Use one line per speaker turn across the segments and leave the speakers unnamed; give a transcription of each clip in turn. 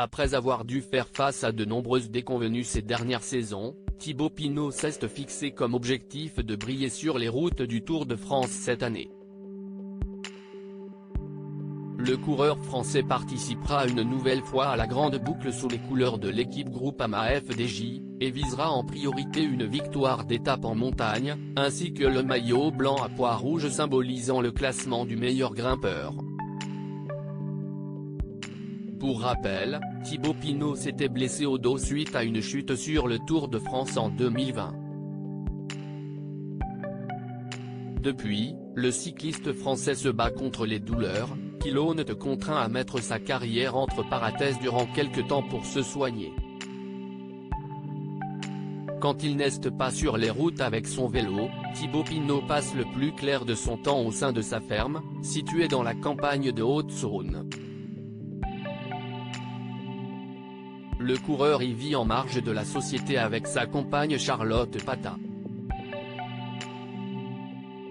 Après avoir dû faire face à de nombreuses déconvenues ces dernières saisons, Thibaut Pinot s'est fixé comme objectif de briller sur les routes du Tour de France cette année. Le coureur français participera une nouvelle fois à la grande boucle sous les couleurs de l'équipe Groupama FDJ, et visera en priorité une victoire d'étape en montagne, ainsi que le maillot blanc à pois rouge symbolisant le classement du meilleur grimpeur. Pour rappel, Thibaut Pinot s'était blessé au dos suite à une chute sur le Tour de France en 2020. Depuis, le cycliste français se bat contre les douleurs, qui l'ont contraint à mettre sa carrière entre parenthèses durant quelque temps pour se soigner. Quand il n'est pas sur les routes avec son vélo, Thibaut Pinot passe le plus clair de son temps au sein de sa ferme, située dans la campagne de Haute-Saône. Le coureur y vit en marge de la société avec sa compagne Charlotte Pata.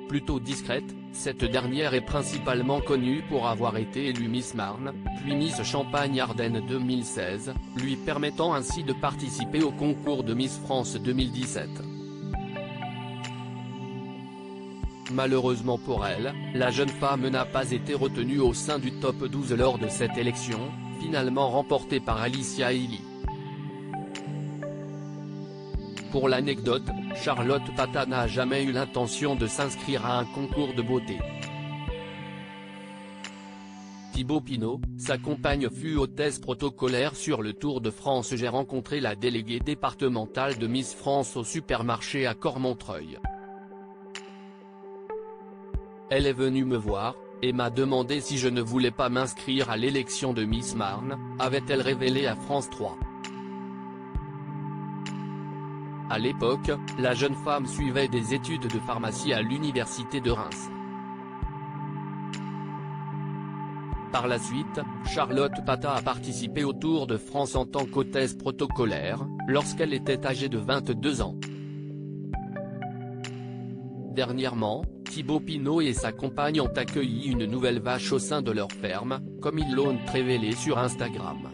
Plutôt discrète, cette dernière est principalement connue pour avoir été élue Miss Marne, puis Miss Champagne-Ardenne 2016, lui permettant ainsi de participer au concours de Miss France 2017. Malheureusement pour elle, la jeune femme n'a pas été retenue au sein du top 12 lors de cette élection, finalement remportée par Alicia Illy. Pour l'anecdote, Charlotte Pata n'a jamais eu l'intention de s'inscrire à un concours de beauté. Thibaut Pinot, sa compagne fut hôtesse protocolaire sur le Tour de France. J'ai rencontré la déléguée départementale de Miss France au supermarché à Cormontreuil. Elle est venue me voir, et m'a demandé si je ne voulais pas m'inscrire à l'élection de Miss Marne, avait-elle révélé à France 3. À l'époque, la jeune femme suivait des études de pharmacie à l'université de Reims. Par la suite, Charlotte Pata a participé au Tour de France en tant qu'hôtesse protocolaire, lorsqu'elle était âgée de 22 ans. Dernièrement, Thibaut Pinot et sa compagne ont accueilli une nouvelle vache au sein de leur ferme, comme ils l'ont révélé sur Instagram.